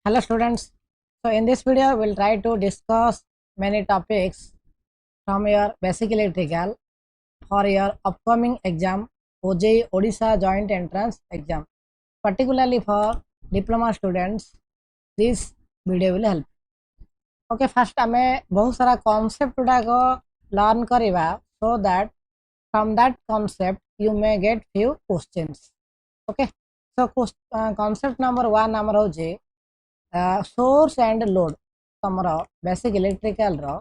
Hello students. So in this video we'll try to discuss many topics from your basic electrical for your upcoming exam OJEE Odisha Joint Entrance exam. Particularly for diploma students this video will help. Okay, first आमे बहुत सारा concept गुड़ाक learn करिवा so that from that concept you may get few questions. Okay, so concept number 1 ଆମର होचे source and load तमर basic electrical रो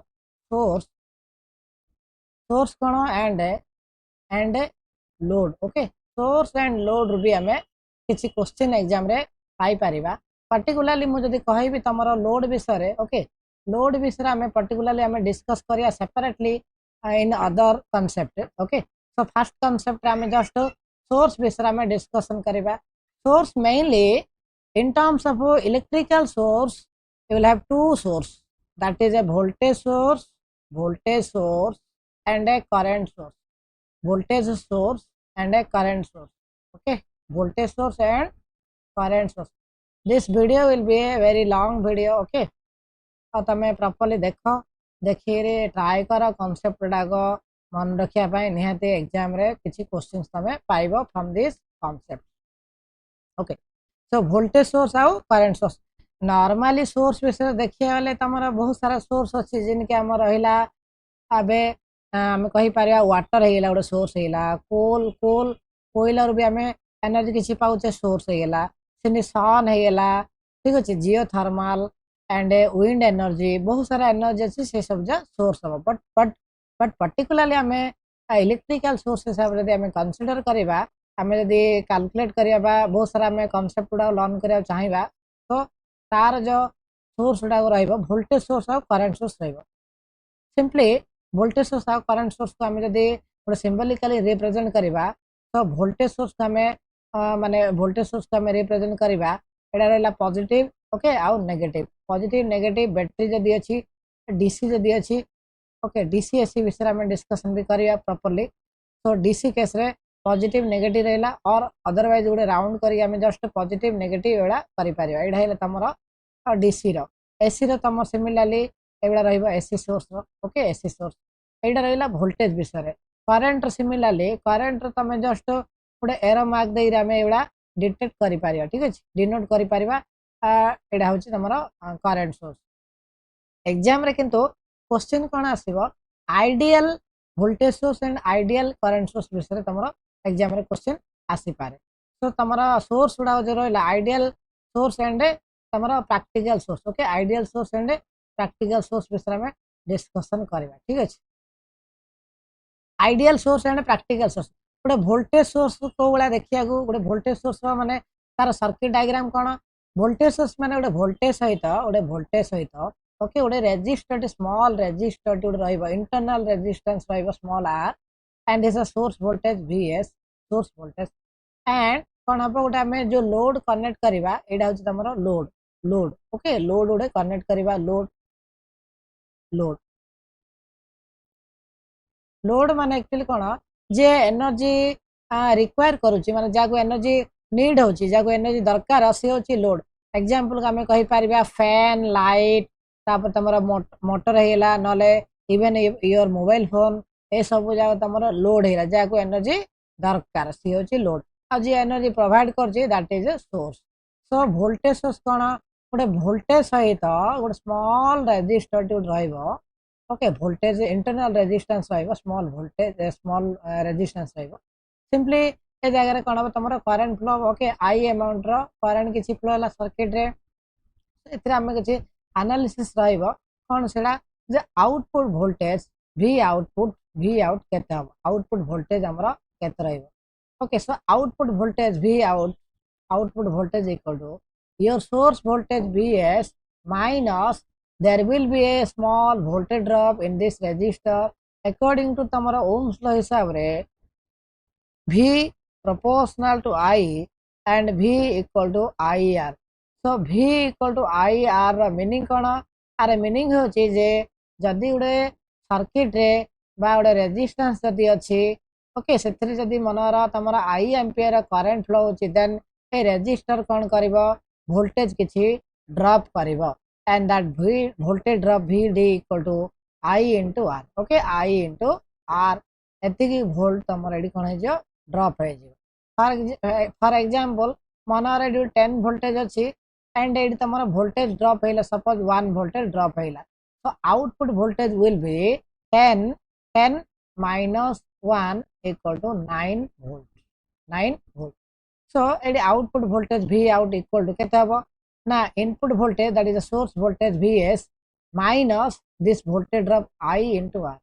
source source कौन and load. Okay, source and load भी आम किसी क्वेश्चन एग्जाम रे पाई परिबा. Particularly मु जदी कहबी तमर लोड विषय. ओके, लोड विषय आम पर्टिकुलरली आम डिस्कस करिया separately in other concept. Okay, so first concept आम जस्ट सोर्स विषय आम डिस्कशन करिबा. Source mainly in terms of electrical source you will have two source, that is a voltage source and a current source. Voltage source and a current source. Okay, voltage source and current source. This video will be a very long video. Okay, तो तमे properly देखो देखिए रे try करो concept डाको मन रखिया पाई निहाते exam रे किछि क्वेश्चंस तमे पाइबो from this concept. Okay, so voltage source आउ करंट सोर्स. नॉर्मली सोर्स विषय देखिया गले तमरा बहुत सारा सोर्स अछि जिनके हम रहिला अबे हम कहि पारिया वाटर हेला गोटे सोर्स हेला, कोल कोयला रो भी हमें एनर्जी किछि पाउचे सोर्स हेला, सिनी सन हेला. ठीक अछि, जियोथर्मल एंड विंड एनर्जी बहुत सारा एनर्जी अछि से सब जा सोर्स हो. बट पर्टिकुलरली हमें इलेक्ट्रिकल सोर्स हिसाब रे हमें कंसीडर करिबा आम जदि कैलकुलेट करिया बहुत सारा आम कनसेप्ट गुड़ा लर्न करिया चाहिबा तो तार जो सोर्स गुड़ा रहिबो वोल्टेज सोर्स और करंट सोर्स रहिबो. सिंपली वोल्टेज सोर्स और करंट सोर्स को आम जदि गोटे सिंबलिकली रिप्रेजेंट करिबा तो वोल्टेज सोर्स को आम माने वोल्टेज सोर्स को आम रिप्रेजेंट करिबा एडा रहला पॉजिटिव. ओके, आउ नेगेटिव. पॉजिटिव नेगेटिव बैटरी जदि अछि, डीसी जदि अछि. ओके, डीसी एसी विषय आम डिस्कशन भी करिया प्रॉपर्ली. तो डीसी केस रे पॉजिटिव नेगेटिव रहला और अदरवाइज गोटे राउंड करी आम जस्ट पॉजिटिव नेगेटिव एड़ा करि परिबा. एडा हेला तमरो डीसी रो. एसी रो तम सिमिलरली एबडा रहइबो एसी सोर्स रो. ओके, एसी सोर्स एडा रहला वोल्टेज विषय रे. करंट सिमिलरली करंट रो तमे जस्ट गोटे एरो मार्क देइ आम एबडा डिटेक्ट करि परिबा. ठीक अछि, डिनोट करि परिबा एडा होछि तमरो करंट सोर्स. एग्जाम रे किंतु क्वेश्चन कोन आसीबो ideal voltage source and ideal current source विषय तमरो एग्जाम रे क्वेश्चन आसी पारे. तो तमरा सोर्स गुड़ा जो रहा आइडियल सोर्स एंड तमरा practical source. Okay, ideal source and practical source विषय में डिस्कशन करबा. ठीक अछि, ideal source and practical source. गोटे वोल्टेज सोर्स को बड़ा देखिया को गोटे वोल्टेज सोर्स माने तार सर्किट डायग्राम कोन. वोल्टेज सोर्स माने गोटे वोल्टेज सहित ओके गोटे रेजिस्टर स्मॉल रेजिस्टर गोटे रहइबो इंटरनल रेजिस्टेंस रहइबो small r and this is source voltage vs source voltage and कौन हम गोटे आम जो लोड कनेक्ट करवा यहाँ हूँ तुम लोड. ओके, लोड गोटे कनेक्ट करवा लोड माने एक्चुअली कौन जे एनर्जी रिक्वायर करुच्ची माने जाको एनर्जी नीड होची जाको एनर्जी दरकार सी होची लोड. एग्जांपल आम कहि परिबा फैन लाइट तापर तमरा मोटर हेला नले इवन योर मोबाइल फोन ए सब जाक तुम लोड है जहाँ एनर्जी दरकार सी हूँ लोड. आज एनर्जी प्रोवाइड कर that is source. So voltage source कौन गोटे वोल्टेज सहित गोटे स्मॉल रेजिस्टर रहिबो. ओके, वोल्टेज इंटरनल रेजिस्टेंस रहिबो स्मॉल वोल्टेज स्मॉल रेजिस्टेंस रहिबो. सिंपली ए जगह कौन हम तुम करंट फ्लो. ओके, आई अमाउंट रो करंट किसी फ्लो है सर्किट रे एथिरा हम किसी एनालिसिस रहिबो कौन सेडा जे आउटपुट वोल्टेज वी आउट केते हम आउटपुट वोल्टेज हमरा केते रहइबो. Okay, so output voltage V output voltage equal to your source voltage vs minus there will be a small voltage drop in this resistor according to तमरा ohms law हिसाब रे v proportional to I and v equal to IR. so v equal to IR रा meaning कोन आरे meaning होची जे जदी उडे circuit रे बा गोटे resistance जदि अच्छी. ओके, से जदि मनर तुम आई एम्पियर करंट फ्लो होची देन ए रेजिस्टर कौन करिवो वोल्टेज किछि drop karibo, and that V voltage drop VD equal to I into R. Okay, I into R. एतिकी वोल्ट तमर एडी कोन हे ड्रॉप हे फॉर एग्जांपल मनर एडी 10 वोल्टेज अछि एंड एडी तमर वोल्टेज ड्रॉप हेला सपोज 1 वोल्टेज ड्रॉप हेला so output voltage will be 10 minus 1 equal to 9 volt so एडी output voltage V out equal to केते हबो ना input voltage that is the source voltage Vs minus this voltage drop I into R,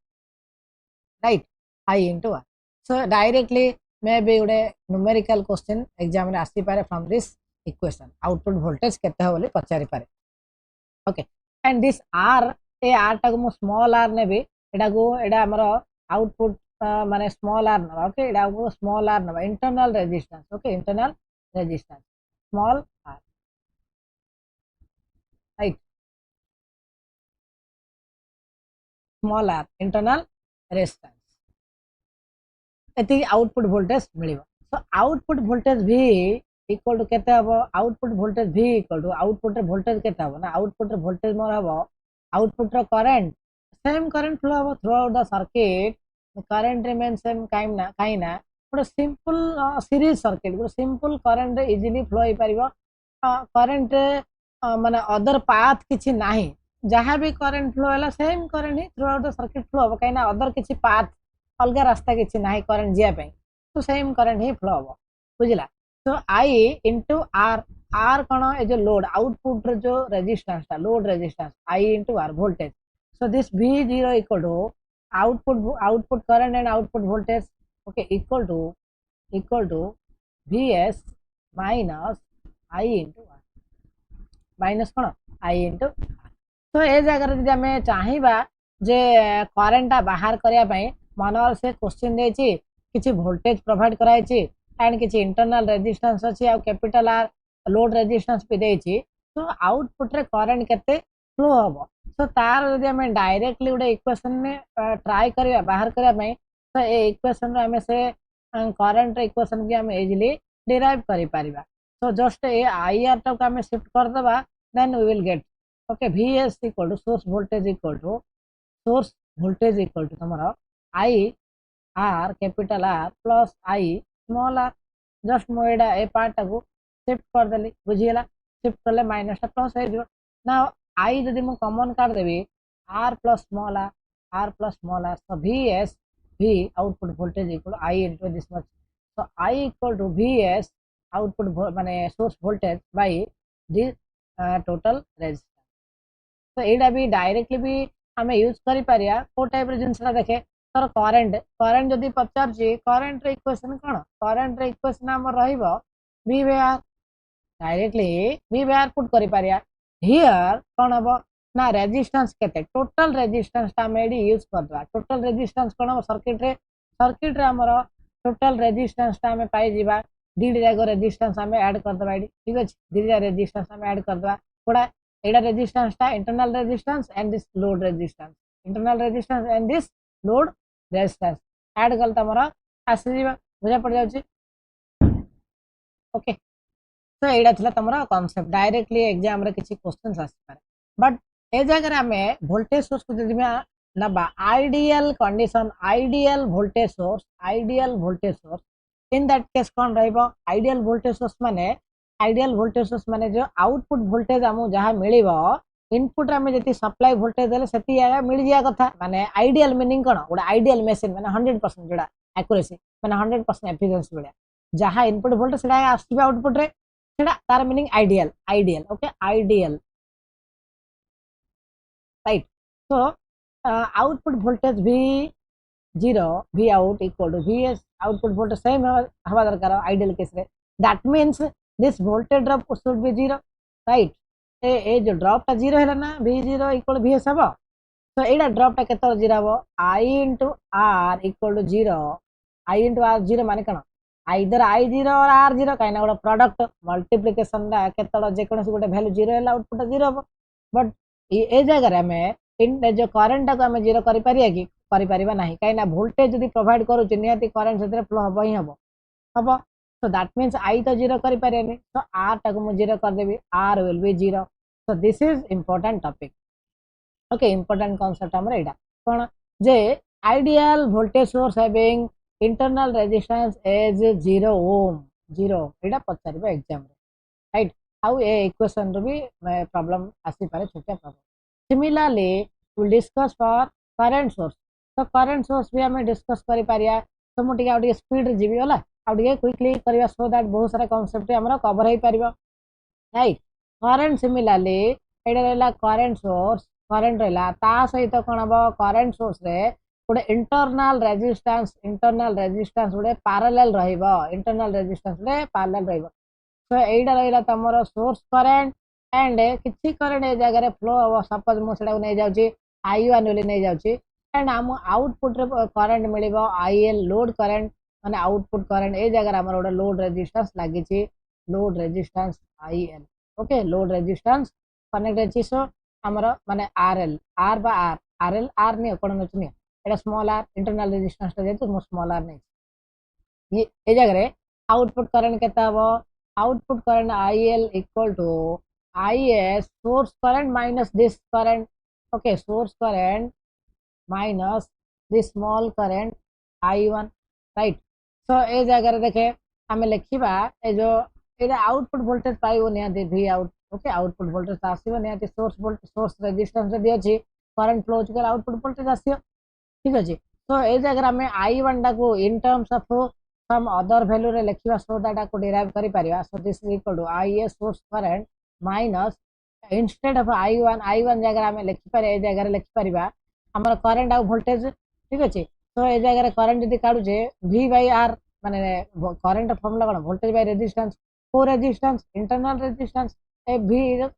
right? I into R. So directly maybe ଗୋଟେ numerical question exam रे आसी पारे from this equation output voltage केते हो बोली पचारि पारे. Okay, and this R A R टा को small r नेबी एटा को एटा हमर output माने small r नबा. Okay, एटा को small r नबा internal resistance. Okay, internal resistance small r, right? small r internal resistance एति आउटपुट वोल्टेज मिलिबो. So output voltage V equal to केते हबो output voltage V equal to output रे voltage केते हबो ना आउटपुट रे वोल्टेज मोर हबो आउटपुट रे करंट सेम करंट फ्लो हबो throughout the circuit current remain same काइना गोटे सिंपल सीरीज सर्किट गोटे सिंपल करंट इजीली फ्लो हो पारिबो करंट माने अदर पाथ किछि नाही जहां भी करंट फ्लो होला सेम करंट ही throughout the circuit flow हबो काइना अदर किछि पाथ अलग रास्ता किसी ना करंट जीवा तो सेम करंट ही फ्लो हम बुझला. तो आई इंटू आर आर कौन ए जो लोड आउटपुट जो resistance load resistance I into R voltage. So this V0 equal to output current and output voltage okay equal to Vs minus I into R minus कौन I into are. तो ये जगह यदि आम चाहिए जे current बाहर करने मनर से क्वेश्चन देछि किछि वोल्टेज प्रोवाइड कराइछि एंड किछि इंटरनल रेजिस्टेंस अछि आ कैपिटल आर लोड रेजिस्टेंस भी देछि तो आउटपुट रे करंट केते फ्लो हबो. सो तार यदि हम डायरेक्टली उडे इक्वेशन में ट्राई करिया बाहर करिया में तो ए इक्वेशन रे हम से करंट रे इक्वेशन के हम इजीली डिराइव करि परिबा. सो जस्ट ए आईआर टक हम शिफ्ट कर देबा then we will get okay Vs equal to source voltage equal to तमरा I R capital R plus I small r just मोएडा ए पार्ट को शिफ्ट कर देली बुझियला शिफ्ट करले माइनस टा प्लस हो ना I जदि मु कॉमन कर देबी R plus small r so Vs V output voltage equal I into this much so I equal to Vs output माने source voltage bye this total resistance. तो एडा भी डायरेक्टली भी हमें यूज करि पारिया को टाइप रे जिंसला देखे तर करंट जदि पचार करंट रे इक्वेशन कोन करंट रे इक्वेशन हमर रहइबो V by R directly V by R put करि पारिया हियर कोन हबो ना रेजिस्टेंस केते टोटल रेजिस्टेंस ता मेडी यूज करदवा टोटल रेजिस्टेंस कोन हबो सर्किट रे हमर टोटल रेजिस्टेंस ता हमें पाई जीवा दीड जागो रेजिस्टेंस हमें ऐड कर दबा ठीक अछि दीड जा रेजिस्टेंस हमें ऐड कर दबा कोडा एडा रेजिस्टेंस ता internal resistance and this load resistance internal resistance and this load resistance add कल तमरा आसी जीवा बुझा पड़ जाउची. ओके तो एडा थिला तमरा कांसेप्ट डायरेक्टली एग्जाम रे किछि क्वेश्चंस आसी पारे बट ए जगह रे हमें वोल्टेज सोर्स को जदि में नबा ideal condition ideal voltage source in that case कोन रहइबो आइडियल वोल्टेज सोर्स माने जो आउटपुट वोल्टेज हमु जहां मिलिबो इनपुट में जति सप्लाई वोल्टेज देले सेति आगा मिल जिया कथा माने आइडियल मीनिंग कोन गोडा आइडियल मशीन माने 100% जोडा एक्यूरेसी माने 100% एफिशिएंसी बेला जहां इनपुट वोल्टेज सेडा आसीबा आउटपुट रे सेडा तार meaning ideal okay ideal right. So output voltage V out equal to Vs output voltage same हवा दरकार आइडियल केस रे that means this voltage drop should be 0 right. ए जो ड्रॉप टा 0 हैला ना V0 इक्वल Vs हबो तो एडा ड्रॉप टा केतर 0 हबो I into R equal to 0 I into R 0 माने कण आइदर I0 और R0 काइना गोटा प्रोडक्ट मल्टीप्लिकेशन दा केतर जे कोनसी गोटे वैल्यू 0 हैला आउटपुट 0 हबो बट ए जगह रे हमें इन जो करंट को हमें 0 करि पारिया कि करि परिबा नाही काइना वोल्टेज जदी प्रोवाइड करू निहाती करंट सेते फ्लो हबो ही हबो so that means I तो 0 करि पारेनी so R टा को मु 0 कर देबी R will be 0 So this is important topic. Okay, important concept amar Etah cone J ideal voltage source having internal resistance as 0 ohm 0 Etah पचारिबो exam रे right how a equation रो भी problem आसी पारे छोटा problem similarly will discuss for current source तो current source भी हमें discuss करि पारिया तो मु टिके आउटे स्पीड रे जीवी होला आउटे क्विकली करबा सो दैट बहुत सारा कांसेप्ट हमर कवर हे पारिबो राइट करंट सिमिलरली एटा रहला करंट सोर्स करंट रहला ता सहित कोन हबो करंट सोर्स रे गोटे इंटरनल रेजिस्टेंस गोटे पैरेलल रहइबो इंटरनल रेजिस्टेंस रे पैरेलल रहइबो तो एटा रहला तमरो सोर्स करंट एंड किछि करंट ए जगह रे फ्लो हो सपोज मु सेडा नै जाउची I1 ओली नै जाउची एंड हम आउटपुट रे करंट मिलिबो IL लोड करंट माने आउटपुट करंट ए जगह रे हमर गोटे लोड रेजिस्टेंस लागिची load resistance IL okay load resistance connect अछि सो हमर माने RL R बा R RL R नै कोन नचनी एटा स्मॉल r इंटरनल रेजिस्टेंस ता जेतु मो स्मॉल r नै ये ए जगह रे आउटपुट करंट केता हबो output current IL equal to IS source current minus this current okay source current minus this small current I1 right so ए जगह रे देखे हमें लिखिबा ए जो एटा आउटपुट वोल्टेज पाइबो ने V out okay output voltage आसीबो ने सोर्स वोल्टेज सोर्स रेजिस्टेंस रे दियछि करंट फ्लो कर आउटपुट वोल्टेज आसीयो ठीक अछि तो ए जगह हमें I1 टा को in terms of some other value रे लिखिबा so that को derive करि परिबा so this is equal to IS source current minus instead of I1 जगह हमें लिखि पारे ए जगह लिखि परिबा हमर करंट आ वोल्टेज ठीक अछि तो ए जगह करंट यदि काढु जे V by R माने current formula cone voltage by resistance को रेजिस्टेंस इंटरनल रेजिस्टेंस ए V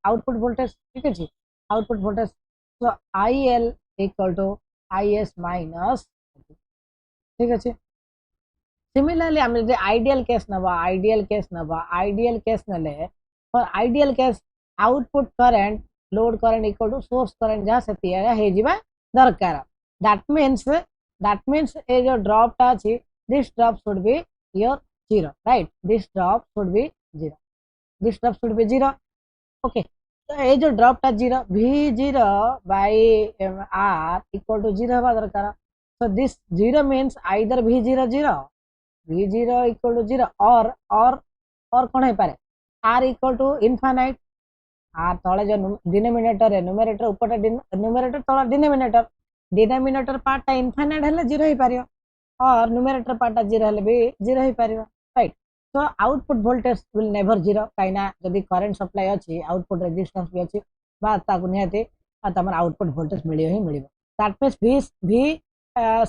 आउटपुट वोल्टेज ठीक अछि output voltage so IL equal to IS minus ठीक अछि सिमिलरली हम जे आइडियल केस नले for ideal case output current load current equal to source current जहाँ से हे जिबा दरकार दैट मींस ए जो ड्रॉप टा अछि this drop should be your zero right this drop should be zero okay तो ए जो ड्रॉप टा zero V0 by R equal to zero हवा दरकार so this zero means either V0 equal to 0 or कौन है पारे R equal to infinite R तले जो डिनोमिनेटर है न्यूमरेटर ऊपर न्यूमरेटर तले डिनोमिनेटर पार्ट टा इनफाइनाइट हेले 0 ही पारियो और न्यूमरेटर पार्ट टा 0 हेले भी 0 ही पारियो right so output voltage will never 0 काइना जदी करंट सप्लाई अछि आउटपुट रेजिस्टेंस भी अछि बा ताकु निहाते तमर आउटपुट वोल्टेज मिलियो ही मिलिबो that means V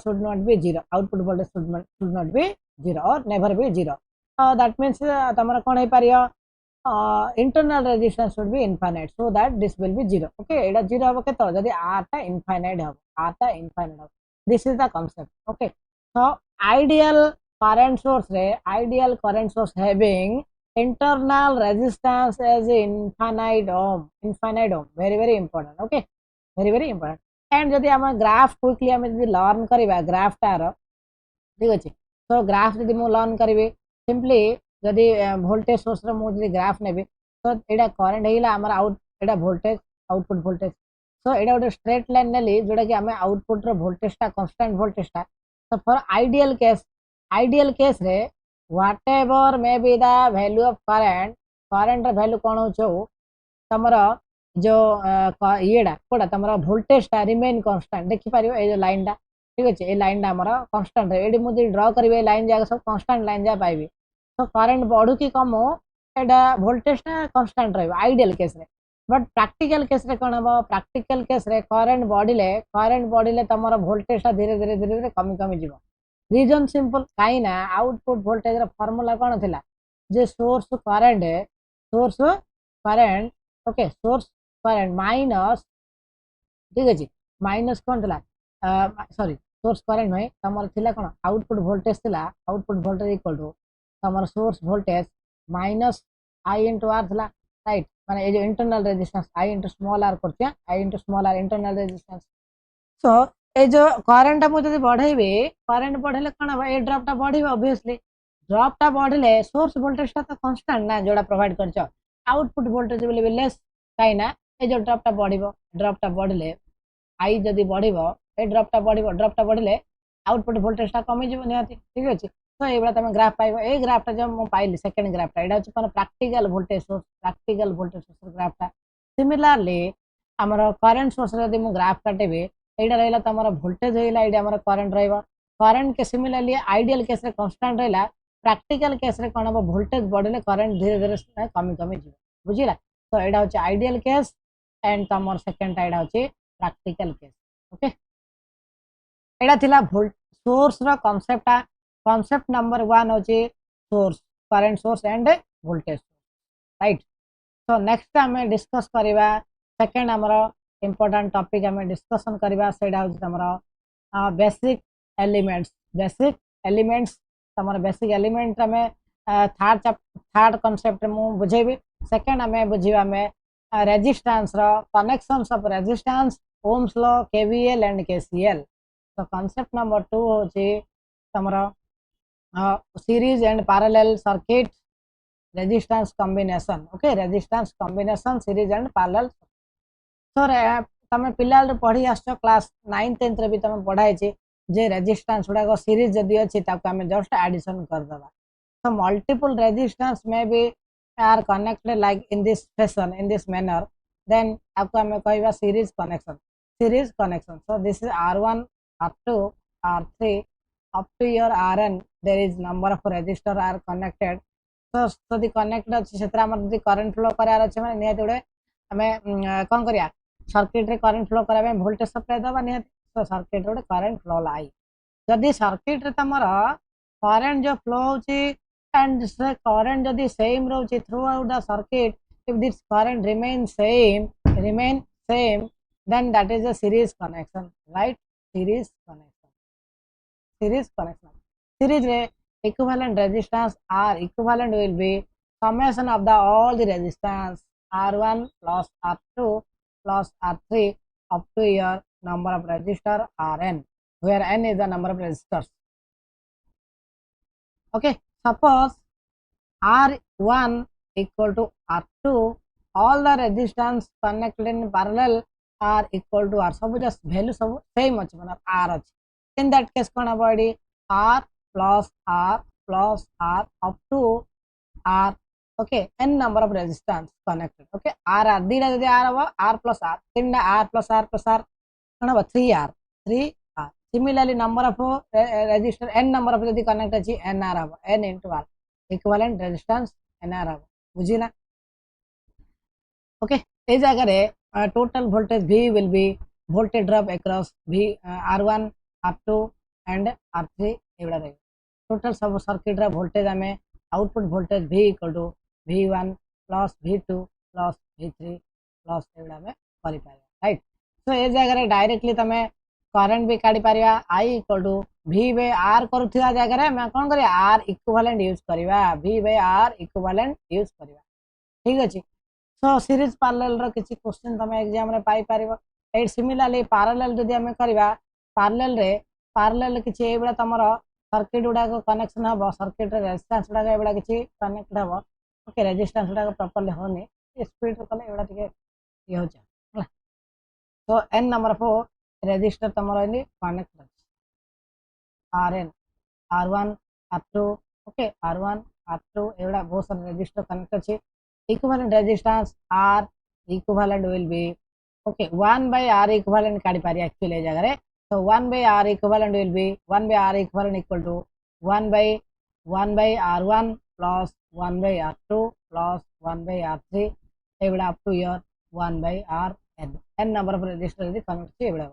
should not be 0 output voltage should not be 0 or never be 0 that means tamara kon hai pariyo internal resistance should be infinite so that this will be 0 okay eta 0 hobo keto jodi r ta infinite hobo this is the concept okay so ideal current source having internal resistance as infinite ohm very important okay very important and जदि हम graph quickly हम जदि learn करबा graph टार ठीक अछि तो graph जदि मु लर्न करबे सिंपली जदि वोल्टेज सोर्स रे मु जदि ग्राफ नेबे तो एडा करंट हेला हमर आउट एडा वोल्टेज आउटपुट वोल्टेज तो एडा गोटे स्ट्रेट लाइन नेली जोडा कि हमें आउटपुट रो वोल्टेज ता कांस्टेंट वोल्टेज ता तो फॉर आइडियल केस रे whatever may be the value of current रो वैल्यू कोन हो छो तमरा जो येडा कोडा तमरा वोल्टेज ता रिमेन कांस्टेंट देखि पारियो ए जो लाइन ता ठीक अछि ए लाइन ता हमरा कांस्टेंट रे एडी मुझे ड्रा करबे लाइन जागा सब कांस्टेंट लाइन जा पाइबे तो करंट बढ़ू कि कम हो एडा वोल्टेज ता कांस्टेंट रहबो आइडियल केस रे बट प्रैक्टिकल केस रे कोन हबो प्रैक्टिकल केस रे करंट बढ़िले तमरा वोल्टेज ता धीरे धीरे कमी जीवो रीजन सिंपल काइना आउटपुट वोल्टेज रा फार्मूला कोन थिला जे source current okay source current minus ठीक अछि माइनस कोन थिला सॉरी सोर्स करंट होय तमर थिला कोन आउटपुट वोल्टेज इक्वल टू तमर source voltage minus I into R थिला राइट माने ए जो internal resistance I into small r करछिया I into small r internal resistance so ए जो करंट मु जदी बढ़ाइबे करंट बढ़ले कोन बा ए ड्रॉप ता बढ़िबे ऑब्वियसली ड्रॉप ता बढ़ले सोर्स वोल्टेज ता कांस्टेंट ना जोड़ा प्रोवाइड करछ output voltage will be less काइना ए जो ड्रपटा बढ़िबो ड्रपटा बढ़ले आई जदि बढ़िबो ए ड्रपटा बढ़िबो ड्रपटा बढ़ले आउटपुट वोल्टेजटा कमी जिवो निहाती ठीक अछि तो एबा तुम ग्राफ पाइबो ए ग्राफटा जो मु पाइली सेकंड ग्राफटा एडा अछि कोन प्रैक्टिकल वोल्टेज सोर्स ग्राफटा सिमिलरली हमर करंट सोर्स जदि मु ग्राफ काटेबे एडा रहला तमरा वोल्टेज होइला एडा हमर करंट रहइबो करंट के सिमिलरली आइडियल केस रे कांस्टेंट रहला प्रैक्टिकल केस रे कोन हो वोल्टेज बढ़ले करंट धीरे धीरे कमी कमी जिवो बुझिला तो एडा अछि आइडियल केस एंड तमर सेकंड एडा अछि प्रैक्टिकल केस ओके एडा थिला सोर्स रो कांसेप्ट नंबर 1 होची source current source and voltage right तो नेक्स्ट हमें डिस्कस करिवा सेकंड हमरो इंपोर्टेंट टॉपिक हमें डिस्कशन करिवा सेडा होची हमरो बेसिक एलिमेंट्स तमर बेसिक एलिमेंट हमें थर्ड कांसेप्ट मु बुझेबी सेकंड हमें बुझिवा में रेजिस्टेंस रो connections of resistance ohms law KVL and KCL so concept number 2 होची तमरो series and parallel circuit resistance combination okay resistance combination series and parallel so तमे पिलाल पढ़ी आछो क्लास 9 10th रे भी तमे पढ़ाई छी जे रेजिस्टेंस गुडा को सीरीज जदी अछि ताको हमें जस्ट एडिशन कर देबा so multiple resistance may be are connected like in this fashion in this manner then आपको हमें कहबा series connection so this is R1 R2 R3 up to your Rn there is number of resistor are connected so जदी connected अछि सेतरा हमर जदी current flow करार अछि माने नियत उडे हमें कोन करिया सर्किट रे करंट फ्लो कराबे वोल्टेज सप्लाई दबा नियत तो सर्किट रे करंट फ्लो लाई जदी सर्किट रे तमर करंट जो फ्लो होची and the current जदी same रहउची throughout the circuit if this current remain same then that is a series connection right series connection series re equivalent resistance R equivalent will be summation of the all the resistance R1 plus R2 plus R3 up to your number of resistor Rn where n is the number of resistors okay suppose R1 equal to R2 all the resistance connected in parallel are equal to R सब just value सब same अछि मतलब R अछि in that case cone body R plus R up to R okay n number of resistance connected okay R दीडा जदी R हो R plus R तीनडा R plus R कोन हो 3R similarly number of resistor n number of जदी connect अछि nr हो n into R equivalent resistance nr हो बुझिला okay ए जगह रे total voltage V will be voltage drop across V R1 R2 and R3 एवडा रे total सब circuit रा voltage हमें output voltage V equal to V1 plus V2 plus V3 plus एवडा में करि Pariya right so ए जगह रे डायरेक्टली तमे करंट भी काढी Pariya I equal to V by R करूथिया जगह रे मैं कोन करिया R इक्विवेलेंट यूज करिवा V by R equivalent use करिवा ठीक अछि सो सीरीज पैरेलल रो किछि क्वेश्चन तमे एग्जाम रे पाई पारिबो ए सिमिलरली पैरेलल जदी हमें करिवा पैरेलल किछि एबडा तमरो सर्किट उडा को कनेक्शन हबो सर्किट रे रेजिस्टेंस उडा एबडा किछि कनेक्ट हबो ओके रेजिस्टेंस उडा प्रॉपर्ली होनी स्पीड रे कले एबडा टिके ये हो जा तो n नंबर ऑफ रेजिस्टर तमरो in connect Rn R1 R2 okay R1 R2 एवडा बहुत सारे रेजिस्टर कनेक्ट अछि equivalent resistance R equivalent will be okay 1 by R equivalent काढी पारी एक्चुअली ए जगह रे so 1 by R equivalent will be 1 by R equivalent equal to 1 by R1 plus 1 by R2 plus 1 by R3 एवडा up to your 1 by n number of resistor यदि connect छी एवडा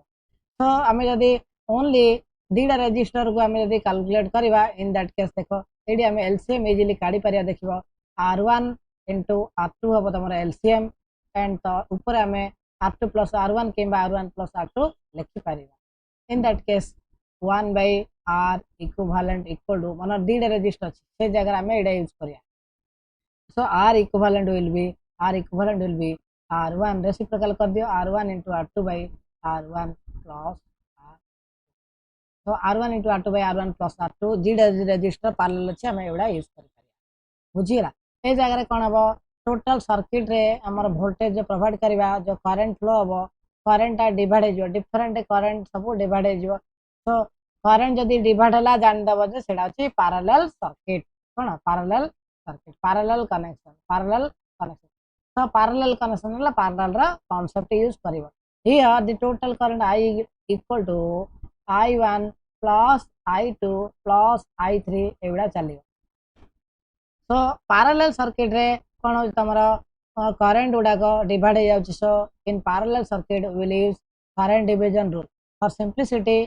so हमें यदि only दीडा resistor को हमें यदि calculate करबा इन that case देखो एडी हमें एलसीएम इजीली काढी पारिया देखिबो R1 into R2 हम तमरा एलसीएम एंड तो ऊपर हमें R2 plus R1 किंबा R1 plus R2 लिखि Paribas in that case 1 by R equivalent equal to मन दीडा रेजिस्टर से जगह हमें एडा यूज करिया so R equivalent will be R1 reciprocal कर दियो R1 into R2 by R1 plus R so R1 into R2 by R1 plus R2 दीडा रेजिस्टर पैरेलल अछि हमें एडा यूज करि पारिया बुझिला ए जगह रे कोन हबो टोटल सर्किट रे हमर वोल्टेज जो प्रोवाइड करबा जो करंट फ्लो हो करंट डिवाइड हो डिफरेंट करंट सब डिवाइड हो तो करंट जदी डिवाइड हला जान दबो जे सेडा अछि पैरेलल सर्किट कोन पैरेलल कनेक्शन तो पैरेलल कनेक्शन हला पैरेलल रा कांसेप्ट यूज करिवो here the total current I equal to I1 plus I2 plus I3 एवडा चलियो सो पैरेलल सर्किट रे कोन हो तमरा करंट गुडाक डिवाइड हो जाउची so in parallel circuit will use current division rule for simplicity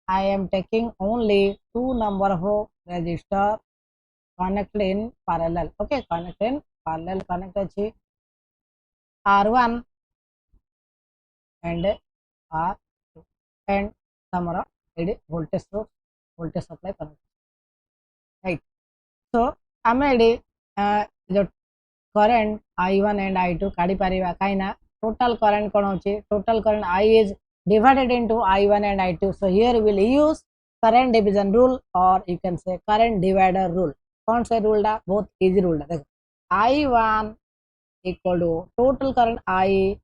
I am taking only two number of resistor connected in parallel. Okay, connected in parallel connect अछि R1 and R2 and तमरा एडी voltage source voltage supply connect right. So आमे एडी जो current I1 and I2 काढी परिबा काइना total current कोन होची total current I is divided into I1 and I2 so here we will use current division rule or you can say current divider rule कौन से rule दा बहुत easy rule दा देखो I1 equal to total current I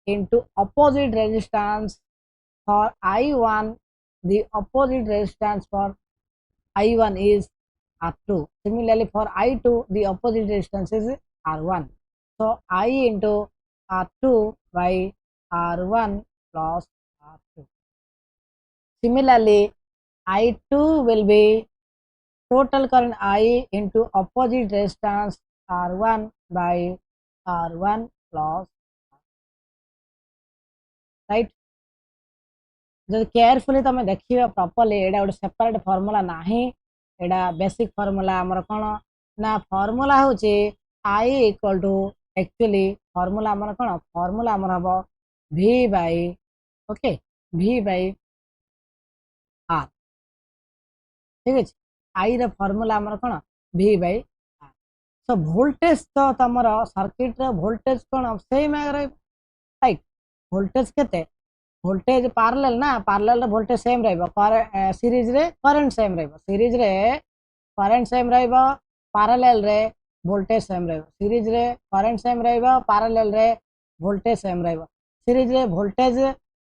into opposite resistance for I1 the opposite resistance for I1 is R2 similarly for I2 the opposite resistance is R1 so I into R2 by R1 plus R2 similarly I2 will be total current I into opposite resistance R1 by R1 plus right जब carefully तुम देखिए properly एडा गोटे separate formula नाही एडा basic formula हमर कोन ना formula होची I equal to actually formula हमर कोन फॉर्मूला हमर हबो V by okay V by R ठीक है I रे फॉर्मूला हमर कोन V by R so voltage तो तमर सर्किट रे वोल्टेज कोन सेम है राइट वोल्टेज केते वोल्टेज पैरेलल ना पैरेलल रे वोल्टेज सेम रहबो सीरीज रे करंट सेम रहबो सीरीज रे करंट सेम रहबो पैरेलल रे वोल्टेज सेम रहबो सीरीज रे करंट सेम रहबो पैरेलल रे वोल्टेज सेम रहबो सीरीज रे वोल्टेज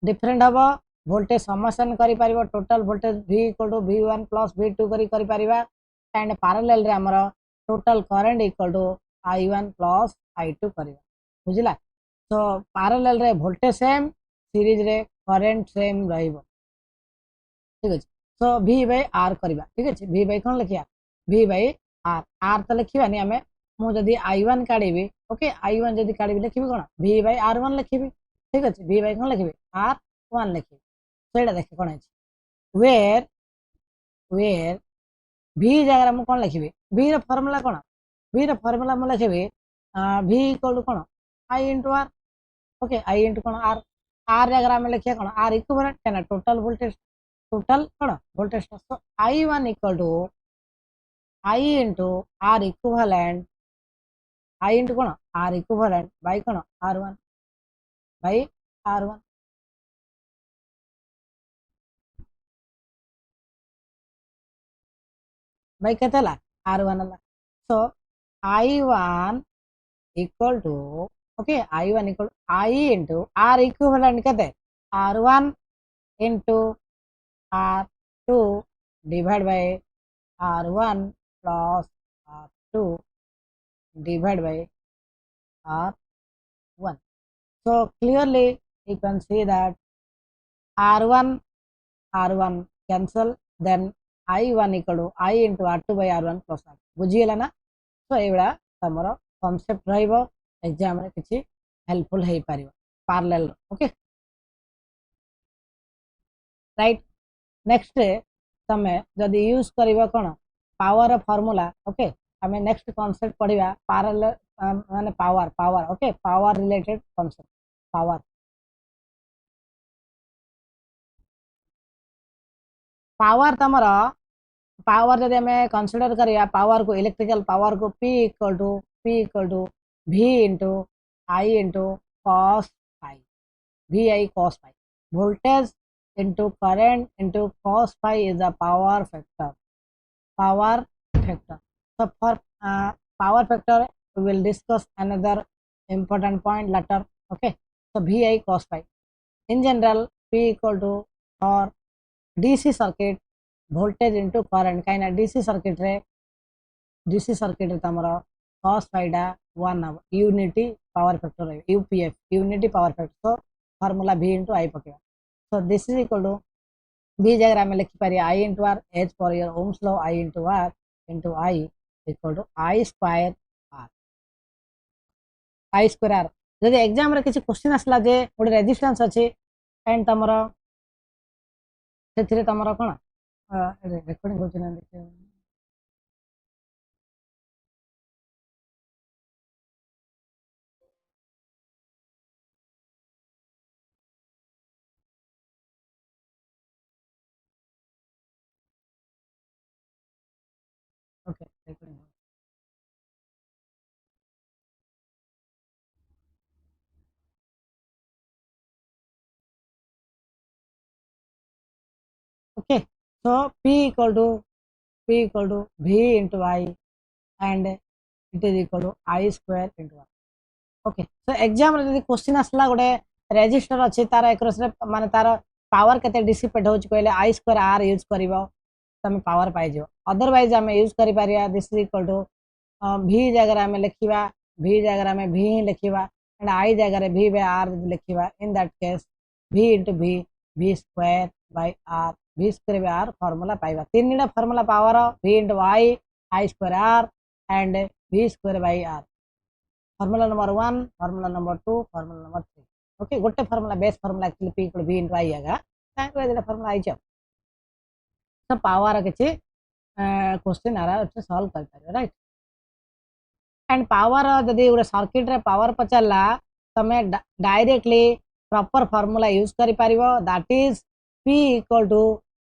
डिफरेंट हबो वोल्टेज समेशन करि परिबो total voltage V equal to V1 plus V2 करि परिबा एंड पैरेलल रे हमर total current equal to I1 plus I2 करिबा बुझिला तो पैरेलल रे वोल्टेज सेम सीरीज रे करंट सेम रहइबो ठीक अछि सो V बाय R करबा ठीक अछि V बाय कोन लिखिया V बाय R R त लिखिबानी हमें मु जदी I1 काढिबी ओके I1 जदी काढिबी लिखिबी कोन V बाय R1 लिखिबी ठीक अछि V बाय कोन लिखिबी R1 लिखिबी सेडा देखि कोन अछि वेयर V जगह मु कोन लिखिबी V रे फार्मूला कोन V रे फार्मूला मु लिखिबी V इक्वल टू कोन I into R okay I into कोन R R जगह में लिखिए कोन R इक्विवेलेंट है टोटल वोल्टेज कोन वोल्टेज तो I1 equal to I into R equivalent I into कोन R इक्विवेलेंट बाय कोन R1 बाय R1 बाय केतला R1 ला so I1 equal to okay I1 equal I into R equivalent केते R1 into R2 divided by R1 plus R2 divided by R1 so clearly you can see that R1 cancel then I1 equal to I into R2 by R1 plus R बुझिएला ना तो एबडा तमरो concept रहइबो exam रे किछि helpful हेइ परिबो parallel okay right next तमे जदी use करिबा कोन पावर फार्मूला ओके हमें नेक्स्ट कांसेप्ट पढिबा पैरेलल माने power okay power related concept power तमरा पावर जदि हमें कंसीडर करिया पावर को इलेक्ट्रिकल पावर को P equal to V into I into cos phi VI cos phi voltage into current into cos phi is the power factor so for power factor we will discuss another important point later. Okay, so vi cos phi. In general, P equal to for DC circuit voltage into current kind DC circuit रे तमर cos phi टा 1 अब unity power factor रहे UPF unity power factor तो formula V into I पकेगा so this is equal to V जगह में लिखी पारी I into R H for your Ohm's law I into R into I equal to I square R I square R जदि exam रे किसी question आसला जे गोटे resistance अछि एंड तमर सेथिरे तमर कोन रेकॉर्डिंग होछ ना देखियो okay recording okay so P equal to V into I and it is equal to I square into R okay so exam रे जदि क्वेश्चन आसला गोटे रेजिस्टर अछि तार एकरस रे माने तार पावर केते डिसिपेट होछ कहले I स्क्वायर R यूज करबो तमे पावर पाइ जो अदरवाइज हमें यूज करि पारिया this is equal to V जगह में लिखिबा V जगह में V ही लिखिबा एंड I जगह V बाय R लिखिबा in that case V into V square by R V square by R formula पाइबा तीनटा formula power V into I square R and V square by R formula number 1 formula number 2 formula number 3 okay गोटे formula base formula actually P equal V into I आगा ताको एटा formula आइ छ तो power के question आरा solve कर पारे right and power जदि गोटे circuit रे पावर पचारला तमे डायरेक्टली प्रॉपर फार्मूला यूज करि पारिबो that is P equal to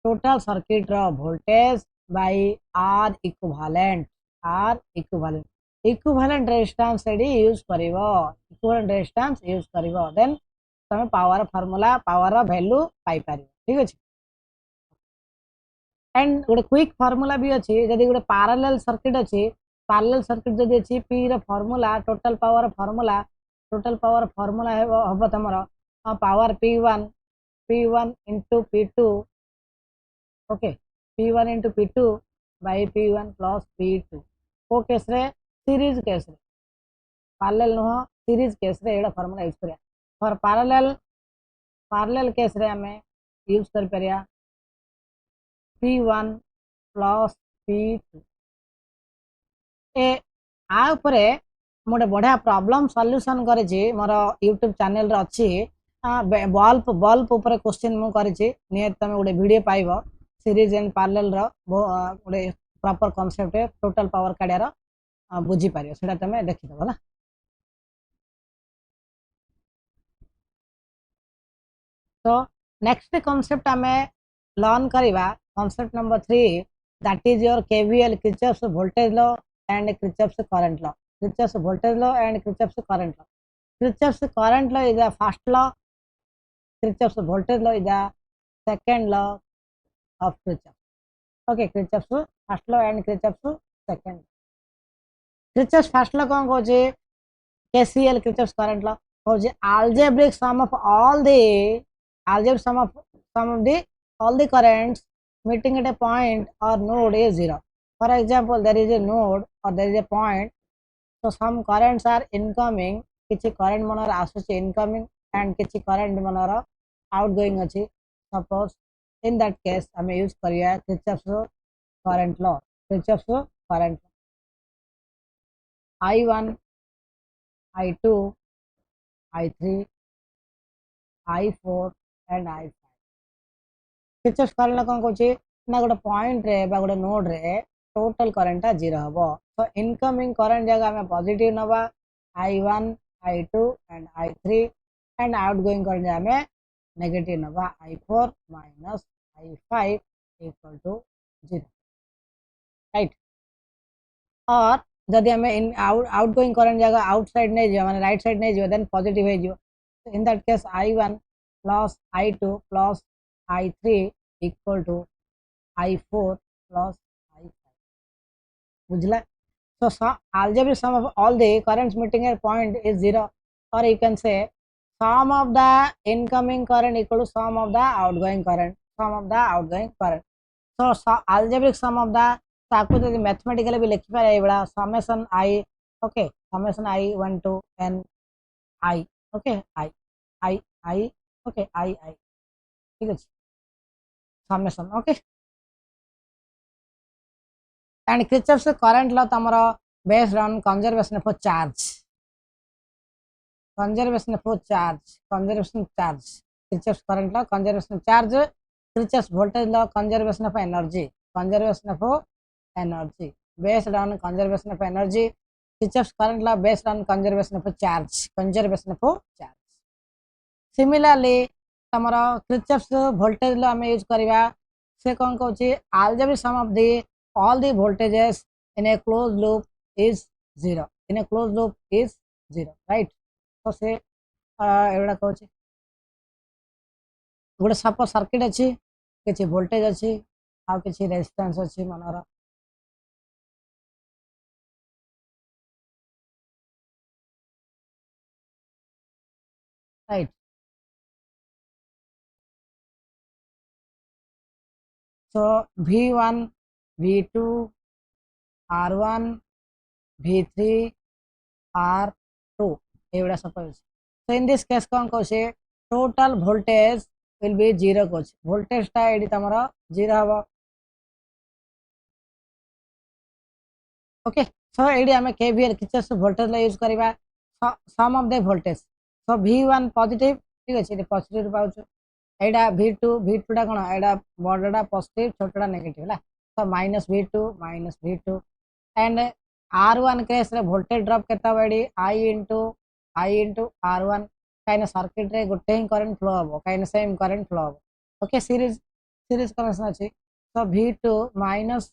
total circuit रो voltage by R equivalent equivalent resistance एडी यूज करिवो इक्विवेलेंट रेजिस्टेंस यूज करिवो देन तमे पावर फार्मूला पावर रो वैल्यू पाई पारिबो ठीक अछि एंड गोटे क्विक फार्मूला भी अछि जदि गोटे पैरेलल सर्किट अछि पैरेलल सर्किट जदि अछि P रो फार्मूला टोटल पावर फार्मूला हबो तमरो power P1 into P2 okay P1 into P2 by P1 plus P2 ओ केस रे सीरीज केस रे पैरेलल नो सीरीज केस रे एडा फार्मूला यूज करिया फॉर पैरेलल केस रे हमें यूज कर परिया P1 plus P2 ए आ ऊपरे मोटे बढ़िया प्रॉब्लम सॉल्यूशन करे छी मोर YouTube चैनल रे अछि बल्ब ऊपर क्वेश्चन मु करे छी नियत तमे गोटे वीडियो पाइबो सीरीज एंड पैरेलल रो गोटे प्रॉपर कांसेप्ट टोटल पावर काडियार बुझी पारियो सेटा तमे देखि दबो ना तो नेक्स्ट कांसेप्ट हमें लर्न करिवा concept number 3 that is your KVL Kirchhoff's voltage law and Kirchhoff's current law Kirchhoff's voltage law and Kirchhoff's current law Kirchhoff's current law is the first law Kirchhoff's voltage law is the second law of Kirchhoff okay Kirchhoff's first law and Kirchhoff's second Kirchhoff's first law कौन कहू जे KCL Kirchhoff's current law कहू जे algebraic sum of all the all the currents meeting at a point or node is 0 for example there is a node or there is a point so some currents are incoming किछि current मनर आसुची incoming and किछि current मनर outgoing अछि suppose in that case हमें use करिया Kirchhoff's current law I1 I2 I3 I4 and I5 Kirchhoff's current law कौन कहूची ना गोटे point रे बा गोटे नोड रे टोटल करंट 0 हबो तो इनकमिंग करंट जगह में पॉजिटिव नबा I1 I2 and I3 and outgoing current जगह में नेगेटिव नबा I4 minus I5 equal to 0 right और जदि हमें इन आउटगोइंग करंट जगह आउटसाइड नहीं जो माने राइट साइड नहीं जो देन पॉजिटिव है जो इन that case I1 plus I2 plus I3 equal to I4 plus I5 बुझला So, algebraic sum of all the currents meeting at point is 0, or you can say sum of the incoming current equal to sum of the outgoing current. Sum of the outgoing current. So, algebraic sum of the ताकू जब mathematically भी लिखी पारे एवड़ा summation I, okay, summation I 1 to n I, okay, I, okay, I, ठीक है, summation, okay. And Kirchhoff's current law तमरो based on conservation of charge. Conservation of charge. Conservation of charge. Kirchhoff's current law conservation of charge. Kirchhoff's voltage law conservation of energy. Conservation of energy. Based on conservation of energy. Kirchhoff's current law based on conservation of charge. Conservation of charge. Similarly, तमरो Kirchhoff's voltage law हमें use करिवा से कौन कहूची algebraic sum of the all the voltages in a closed loop is 0. In a closed loop is 0, right? So से एवडा कहूची गोटे suppose circuit अच्छी किसी voltage अच्छी आ किसी resistance अच्छी मनर right. So V1, V2, R1, V3, R2 एवडा suppose. So in this case कौन कहूची total voltage will be 0 कहूची. voltage टा एडी तमरो 0 हबो. ओके. सो एडी हमें केवीएल किचस वोल्टेज ला यूज करबा sum of the voltage. So V1 positive, ठीक अछि, एडी पॉजिटिव पाउछु. एडा V2 टा कोन एडा बडडा पॉजिटिव छोटडा नेगेटिव ला. So -V2 and R1 case रे वोल्टेज ड्रॉप केता बडी I R1 काइना सर्किट रे गोटे ही करंट फ्लो हबो, काइना सेम करंट फ्लो हबो. ओके. सीरीज कनेक्शन अछि. So V2 minus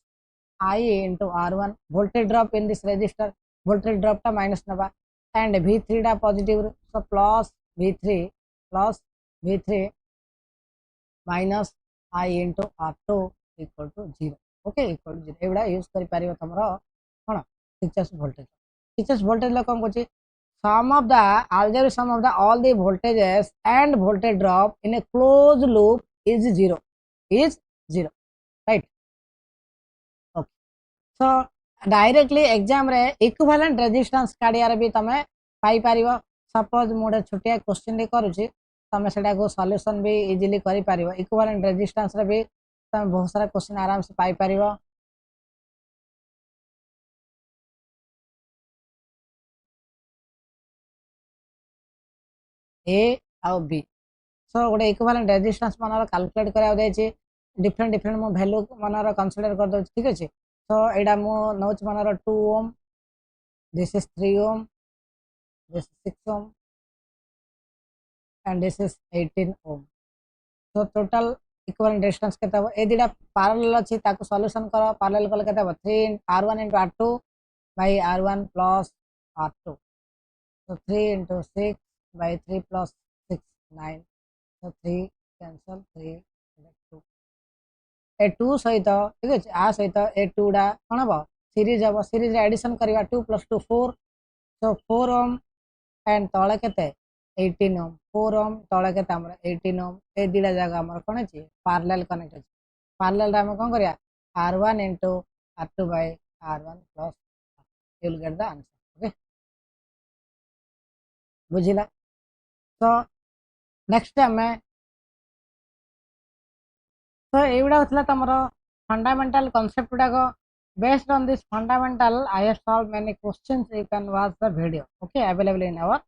I into R1 voltage drop in this resistor, voltage drop ta minus naba, and V3 da positive, so plus V3 minus I into R2 equal to 0. Okay, equal to 0 एवडा use करि पारिबो तमरो कोन Kirchhoff's voltage. Kirchhoff's voltage law कोन कोची sum of the algebraic sum of the all the voltages and voltage drop in a closed loop is 0, right? Okay. So directly exam रे equivalent resistance काढियार भी तमे पाई पारिबो. Suppose mode छोटिया question रे करूची तमे सेटा को सॉल्यूशन भी इजीली करि पारिबो. इक्विवेलेंट रेजिस्टेंस रे भी तमे बहुत सारा क्वेश्चन आराम से पाई पारिबो. ए और बी. सो गोटे इक्विवेलेंट रेजिस्टेंस मानर कैलकुलेट करा जायछि. डिफरेंट मो वैल्यू मानर कंसीडर कर दो, ठीक अछि. सो एडा मो नोच मानर 2 ओम, this is 3 ohm, this is 6 ohm, and this is 18 ohm. So total equivalent resistance केता हो. ए दिडा पैरेलल अछि ताको सॉल्यूशन करो. पैरेलल कले केता हो 3 R1 into R2 by R1 plus R2. So 3 into 6 by 3 plus 6 9. So 3 cancel 3 2. ए 2 सहित ठीक अछि. आ सहित ए 2 डा कोन हो सीरीज हो. सीरीज रे एडिशन करबा 2 plus 2 4. So 4 ohm and तळे केते 18 ohm. 4 ohm तळे केते हमर 18 ohm. ए दिडा जगह हमर कोन अछि पैरेलल कनेक्ट अछि. पैरेलल रे हम कोन करिया R1 into R2 by R1 plus you will get the answer. Okay, बुझिला. so next हमें so एवडा होतला तमरो फंडामेंटल कांसेप्ट गुडा. Based on this fundamental I have solved many questions. You can watch the video, okay, available in our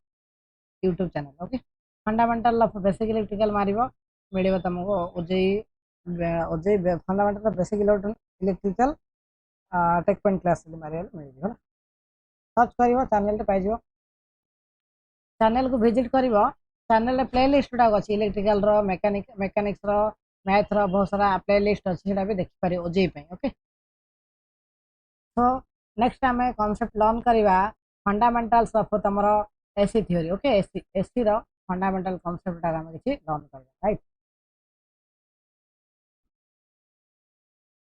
YouTube channel. Okay, fundamental of basic electrical मारिबो मिलिबो तमको OJEE fundamental of basic electrical tech point class मारिबो मिलिबो. Search करिवो channel रे पाइजो. Channel को visit करिवो. चैनल रे प्लेलिस्ट गुडा अछि इलेक्ट्रिकल रो, मैकेनिक्स रो, मैथ रो बहुत सारा प्लेलिस्ट अछि. सेटा भी देखि पारि OJEE पे. ओके. सो नेक्स्ट हमें कांसेप्ट लर्न करिवा फंडामेंटल्स ऑफ तमरो एसी थ्योरी. ओके, एसी रो फंडामेंटल कांसेप्ट टा हम किछि लर्न करबा, right.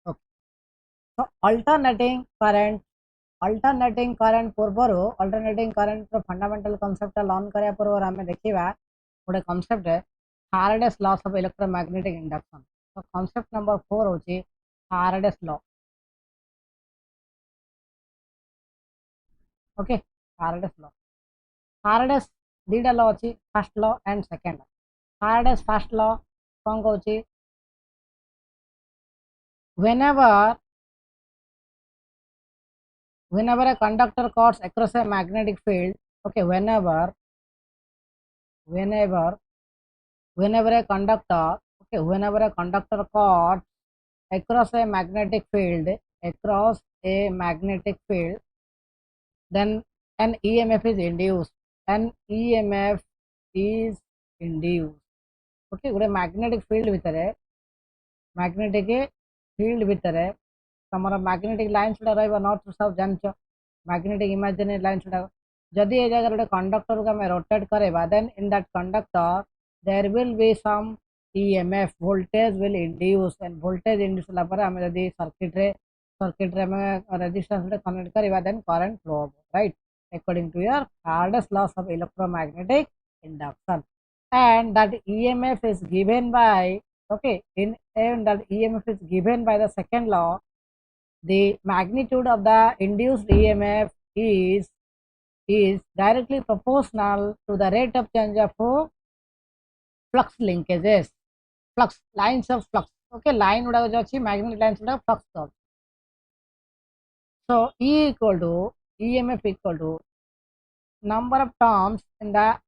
Okay. So alternating current alternating current पूर्वर alternating current fundamental concept learn करिया पूर्व आम देखा गोटे concept Faraday's laws of electromagnetic induction. तो कांसेप्ट नंबर 4 होची Faraday's law. Okay, Faraday's law. Faraday's दीटा लॉ अच्छी, first law and second law. फाराडेस first law कौन कहूँ, whenever whenever a conductor cuts across a magnetic field, okay, whenever whenever a conductor okay whenever a conductor cuts across a magnetic field, across a magnetic field, then an EMF is induced, an EMF is induced। okay, गोटे magnetic field भितर magnetic field भितर तुम magnetic line छुड़ा रहा north south जानच magnetic imaginary line छुड़ा जदि ये जगह गोटे कंडक्टर को आम रोटेट करवा then in that conductor there will be some EMF voltage will induce and voltage induce होला आम जदि सर्किट रे आम रेजिस्टेंस कनेक्ट करवा देन करंट फ्लो हो right according to your Faraday's laws of electromagnetic induction and that EMF is given by okay and that EMF is given by the second law। The magnitude of the induced EMF is directly proportional to the rate of change of flux linkages, flux lines of flux। okay, line गुड़ा जो अच्छी magnetic lines गुड़ा flux का। so E equal to EMF equal to number of turns in the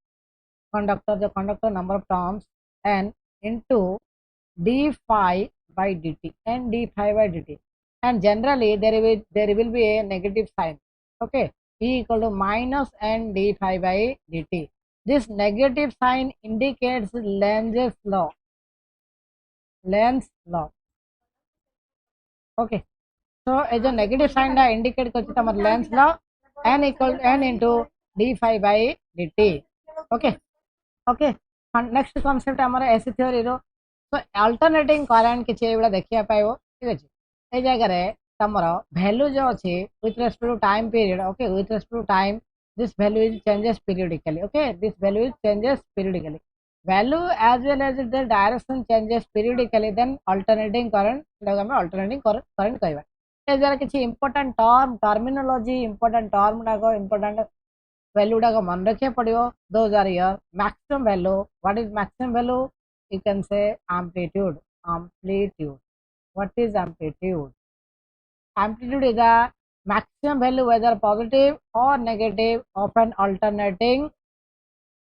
conductor number of turns n into d phi by dt and d phi by dt, and generally there will be a negative sign। okay, E equal to minus n d phi by dt। this negative sign indicates Lenz's law। okay, so as a negative sign da indicate करते तमर Lenz law n equal to n into d phi by dt। okay okay, next concept हमारा ऐसी theory रो तो alternating current किसी एवढा देखिया पाइबो ठीक अछि ए जगह रे तमरो वैल्यू जो अछि with respect to time period. Okay, with respect to time this value is changes periodically. Okay, this value is changes periodically value as well as the direction changes periodically then alternating current हम alternating current कहबा। ए जरा किसी important term terminology important term डाको important value डाको मन रखिया पड़ियो। Those are your maximum value. What is maximum value? you can say amplitude। What is amplitude? Amplitude is the maximum value whether positive or negative of an alternating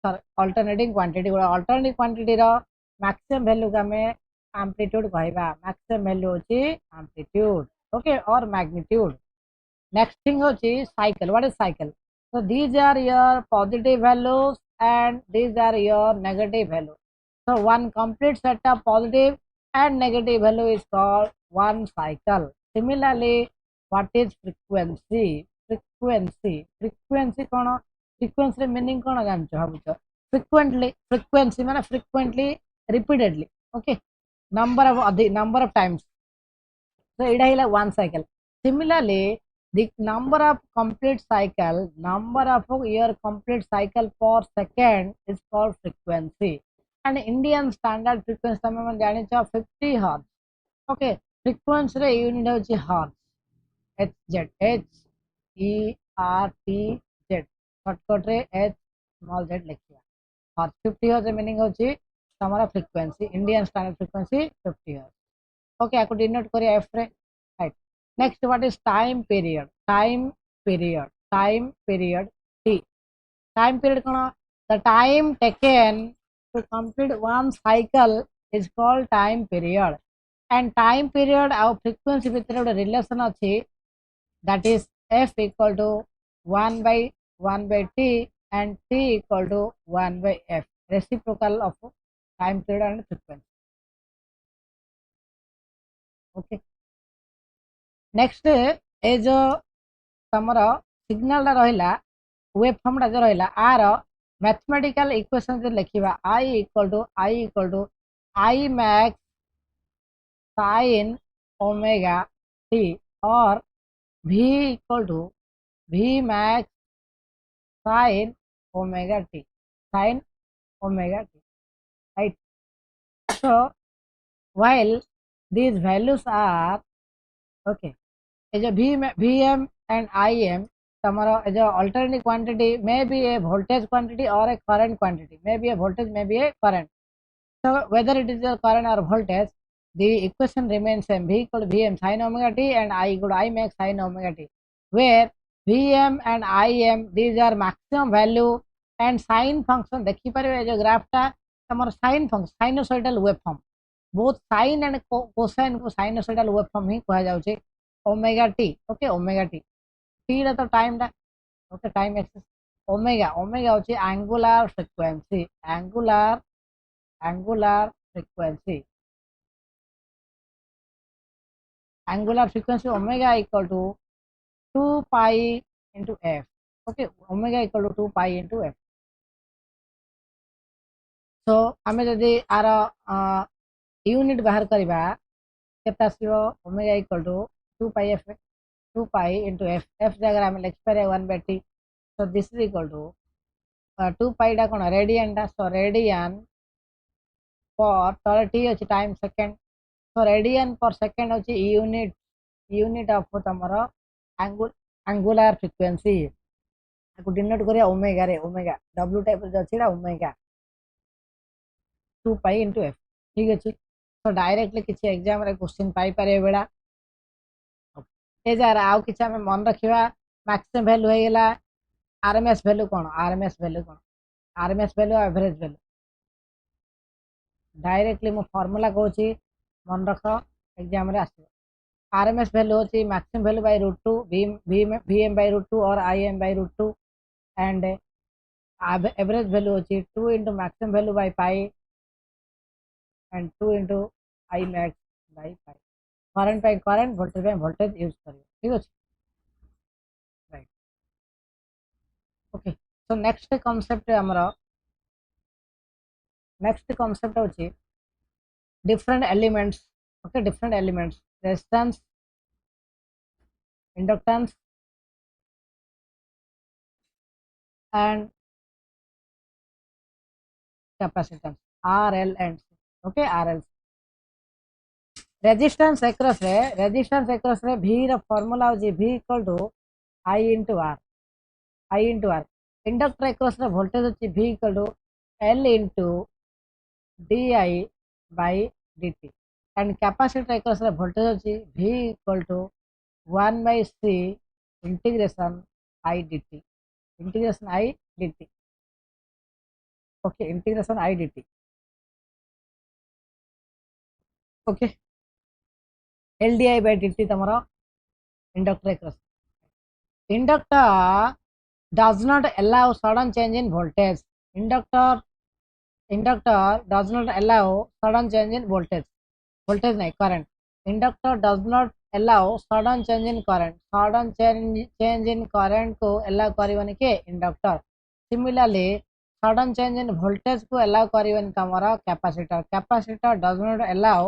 quantity। alternating quantity row maximum value का में amplitude कहबा। maximum value होची amplitude। okay, और magnitude। next thing होची cycle। what is cycle? so these are your positive values and these are your negative values। so one complete set of positive and negative value is called one cycle। similarly, what is frequency? frequency कौन? frequency meaning कौन जानछ भाबुछ? frequency माने frequently repeatedly। okay, number of times। so it is like one cycle। similarly, the number of your complete cycle per second is called frequency। and Indian standard frequency तमे मन जानि छ 50 hertz। okay, frequency रे unit होची hertz। HZ shortcut रे h small z लिखिया hertz। 50 hertz meaning होची तमरा frequency Indian standard frequency 50 hertz। okay, आको डिनोट करिया f रे right. Next what is time period? Time period t। Time period cone? the time taken to complete one cycle is called time period। and time period our frequency भितर गोटे relation अछि that is f equal to 1 by t and t equal to 1 by f, reciprocal of time period and frequency। okay, next ए जो तमरा signal रहिला wave form जो रहिला are mathematical equation जो लिखिबा I equal to I max sin omega t और V equal to V max sin omega t, sin omega t, right? So while these values are okay, as a Vm and Im, tomorrow as a alternating quantity may be a voltage quantity or a current quantity, may be a voltage, may be a current. So whether it is a current or voltage, the equation remains same. V equal to Vm sin omega t and I equal to I max sin omega t, where Vm and Im these are maximum value and sin function देखिपारे जो graph टा तमर sin function sinusoidal waveform both sin and cosine को sinusoidal waveform ही कहा जाउछे omega t okay omega t t रा तो time टा okay time axis omega omega होची angular frequency angular frequency omega equal to 2 pi into f okay omega equal to 2 pi into f so आमे जदि are unit बाहर करबा केता आसीबो omega equal to 2 pi f 2 pi into f f जगह आमे लिख पारे 1/t so this is equal to 2 pi डा कोन रेडियन डा so रेडियन for 30 अछि टाइम सेकंड so रेडियन पर सेकंड अछि यूनिट ऑफ तमरो angular frequency को डिनोट करिया ओमेगा रे ओमेगा w टाइप रे अछि ओमेगा 2 pi into f ठीक अछि तो डायरेक्टली किछि एग्जाम रे क्वेश्चन पाई पारे बेडा ए जार आउ किछि हम मन रखिबा मैक्सिमम वैल्यू हे गेला आरएमएस वैल्यू कोन RMS value average value directly मो फार्मूला कहूची मन रख एग्जाम रे आसी आरएमएस वैल्यू होची maximum value by √2 vm by √2 और im by √2 and average value होची 2 into maximum value by pi and 2 into I max by pi current by current voltage by voltage use करियो ठीक अछि right okay so next concept हमरा next concept होची different elements okay different elements resistance inductance and capacitance RL and C okay RL resistance across रे V ର formula होची V equal to I into R inductor across रे voltage होची V equal to L into DI by dt and capacitor across रे voltage होची V equal to 1 by C integration I dt okay integration I dt okay LDI by dt तमरो inductor across inductor does not allow sudden change in voltage inductor does not allow sudden change in voltage नहीं current inductor does not allow sudden change in current को allow करिवनी के inductor similarly sudden change in voltage को allow करिवनी तमरा capacitor does not allow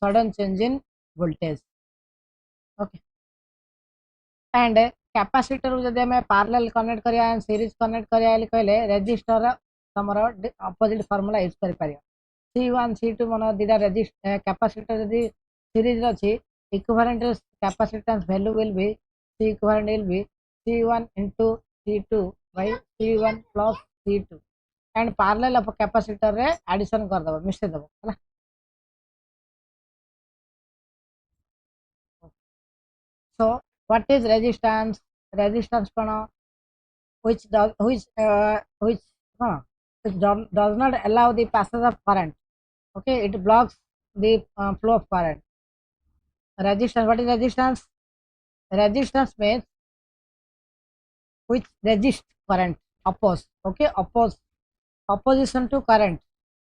sudden change in voltage okay and capacitor को जदि हमें parallel connect करिया and series connect करिया कहले resistor तमरा opposite formula use करि पारिया C1 C2 मन दिदा resistor capacitor जदि series अछि equivalent capacitance value will be C equivalent will be C1 into C2 by C1 plus C2 and parallel of capacitor रे addition कर दबो मिसे दबो हला so what is resistance cone which does not allow the passage of current okay it blocks the flow of current resistance what is resistance means which resist current opposition to current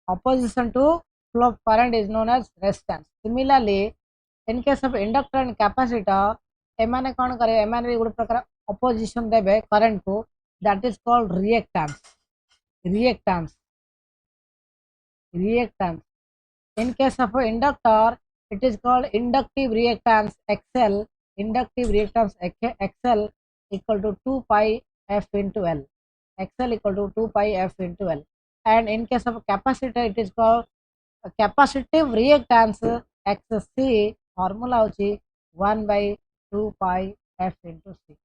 opposition to flow of current is known as resistance similarly in case of inductor and capacitor एमाने कोन करे एमाने good प्रकार opposition देबे current को that is called reactance in case of inductor it is called inductive reactance XL equal to 2 pi f into L. XL equal to 2 pi f into L. And in case of capacitor, it is called capacitive reactance XC. Formula hochi 1 by 2 pi f into C.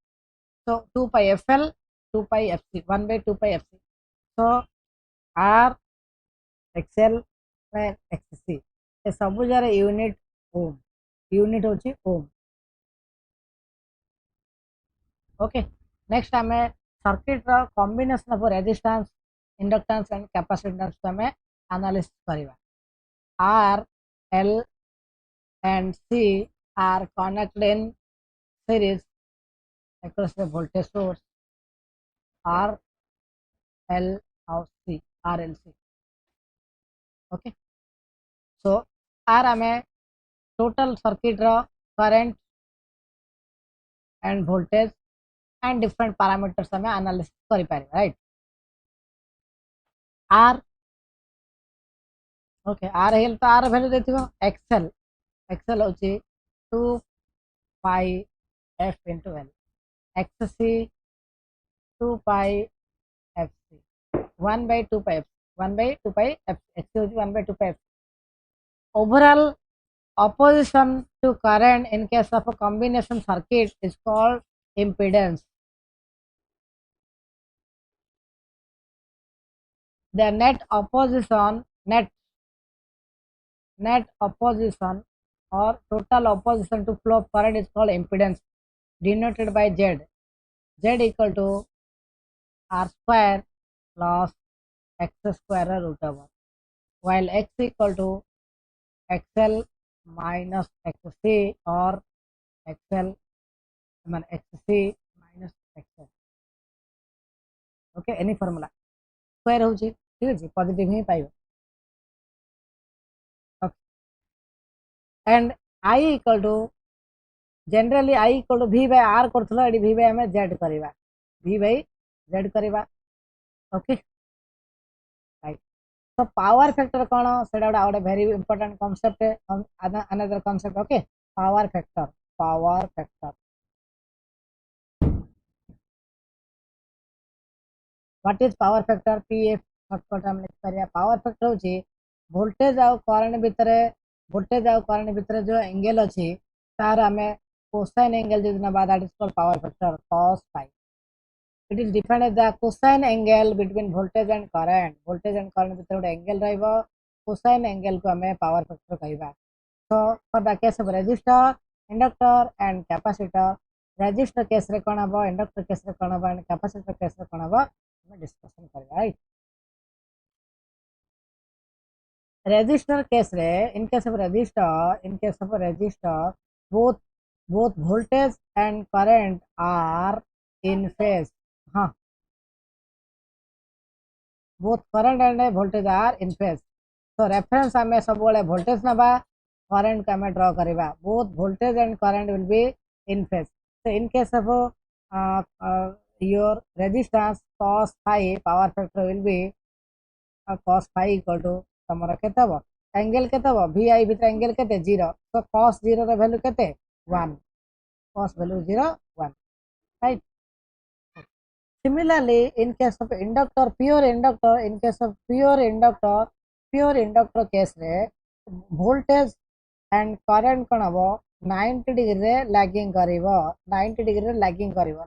So 2 pi FL, 2 pi FC, 1 by 2 pi FC. So R, XL and XC. ये सब jar unit ohm. Unit होची ohm. Okay. Next आमे circuit रो combination of resistance, inductance and capacitance को आमे analysis करिवा. R, L and C are connected in series across the voltage source R, L और C, RLC. Okay. So R आमे total circuit रो current and voltage and different parameters आमे analysis करि पारे, right? R, okay, R hello तो R value देथिबो XL. XL होची 2 pi f into L. XC 2 pi FC. 1 by 2 pi f. 1 by 2 pi f. XC होची 1 by 2 pi f. Overall opposition to current in case of a combination circuit is called impedance. The net opposition or total opposition to flow of current is called impedance, denoted by Z. Z equal to R square plus X square root over, while X equal to XL minus XC or XL XC minus XL. Okay, any formula square होची ठीक है positive ही पाइबो. And I equal to generally I equal to V by R करथलो एडी V by हमें Z करिवा. V by Z करिवा. Okay, right. So power factor कोन सेडा गोटे very important concept है. Another concept. Okay, power factor. What is power factor? PF shortcut हम लिख करिया. Power factor होची voltage और current भितर जो एंगल अछि तार हमें cosine angle जो बाद that is called power factor cos phi. It is defined as the cosine angle between voltage and current. Voltage and current भितर गोटे एंगल रहइबो. Cosine angle को हमें power factor कहबा. So for the case of resistor, inductor and capacitor, resistor case रे कोन हबो, inductor case रे कोन हबो and capacitor case रे कोन हबो हम डिस्कशन करबा, राइट. Resistor case रे, in case of resistor, both voltage and current are in phase. हाँ, both current and voltage are in phase. So reference हमें सब बोले voltage नबा, current का हमें draw करिबा. Both voltage and current will be in phase. So in case of your resistance cos phi, power factor will be cos phi equal to तमरा केते हबो angle केते हबो vi भितर एंगल केते 0. So cos 0 ର value केते 1. Cos value 0 1, right. Similarly in case of inductor, pure inductor case रे voltage and current कोन हबो 90 डिग्री रे lagging करिवो.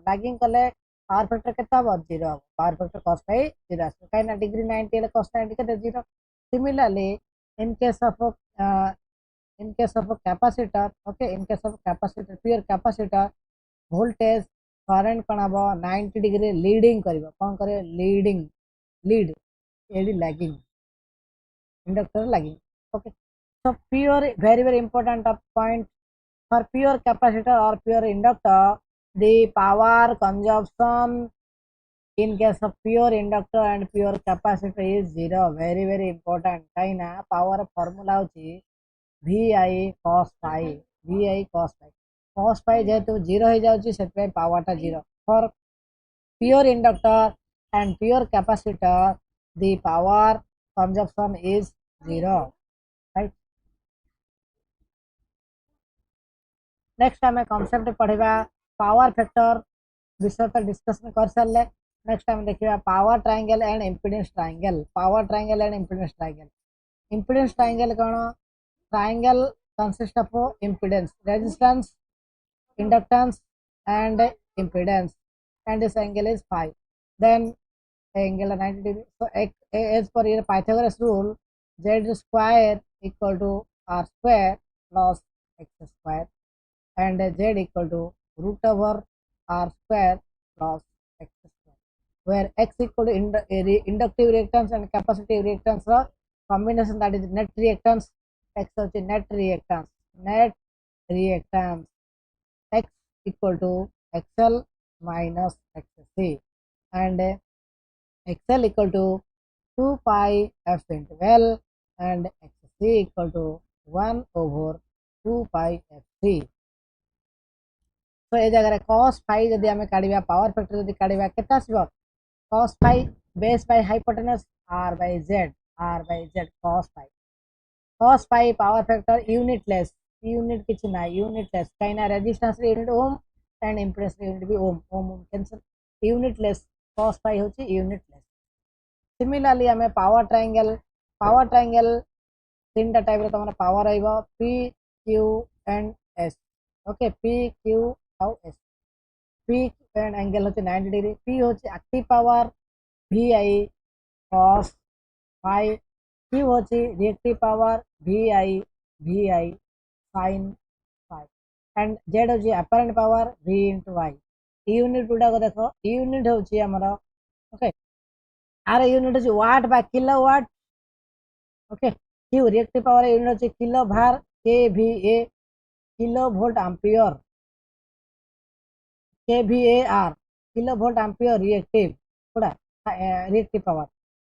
lagging कले power factor केते हबो 0. power factor cos phi 0 काइना degree 90 ले cos 90 केते 0. Similarly, in case of capacitor, okay, in case of capacitor, pure capacitor, voltage, current कोन हबो 90 degree leading करिवो. कोन करे lead एडी lagging, inductor lagging. Okay, so pure very important point for pure capacitor or pure inductor, the power consumption in case of pure inductor and pure capacitor is 0. Very important. Kaina power formula hochi vi cos phi. Cos phi जेहेतु 0 हो जाउची सेते power टा 0. For pure inductor and pure capacitor, the power consumption is 0, right. Next हमें concept पढ़िबा power factor विषय पर discussion कर सारे। नेक्स्ट टाइम देखिए power triangle and impedance triangle. Power triangle and impedance triangle. Impedance triangle कौन? Triangle consist of impedance, resistance, inductance and impedance, and this angle is phi. Then angle 90 degree. So as per your Pythagoras rule, z square equal to r square plus x square, and z equal to root over r square plus x square, where x equal to inductive reactance and capacitive reactance combination, that is net reactance. X is net reactance, net reactance x equal to xl minus xc, and xl equal to 2 pi f into L, and xc equal to 1 over 2 pi fc. तो ये जगह cos phi जदि आमे काढिबा, power factor जदि काढिबा केते आसीबो? cos phi base by hypotenuse r by z, r by z cos phi. cos phi power factor unitless, unit किछि ना, unitless काइना resistance unit ohm and impedance unit भी ohm, ohm ohm cancel, unitless cos phi होछि unitless. Similarly आमे power triangle तीन type रे तमरा power आइबो p q एंड s। ओके, p q और s। p एंड एंगल होछि 90 डिग्री। p होछि active power vi cos phi, q होछि reactive power vi sin phi, and z होछि apparent power v into y। Unit गुडा को देखो, unit होछि हमर, ओके, आर यूनिट होछि वाट बा kilowatt. Okay, q reactive power unit होछि kilo var kVA, kilo volt ampere, kVAR kilo volt ampere reactive गुडा रिएक्टिव पावर,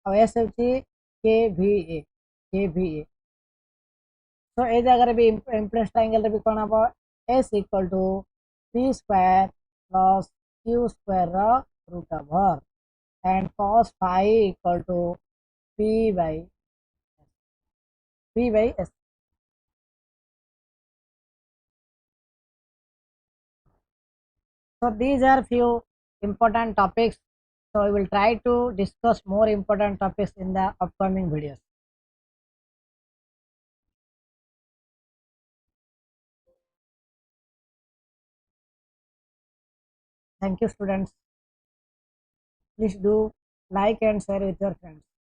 और s होछि kVA। तो ए जगह भी इम्प्रेस ट्रायंगल भी कौन हम S equal to P square plus Q square root over, and cos phi equal to P by S. So these are few important topics. So we will try to discuss more important topics in the upcoming videos. Thank you, students. Please do like and share with your friends.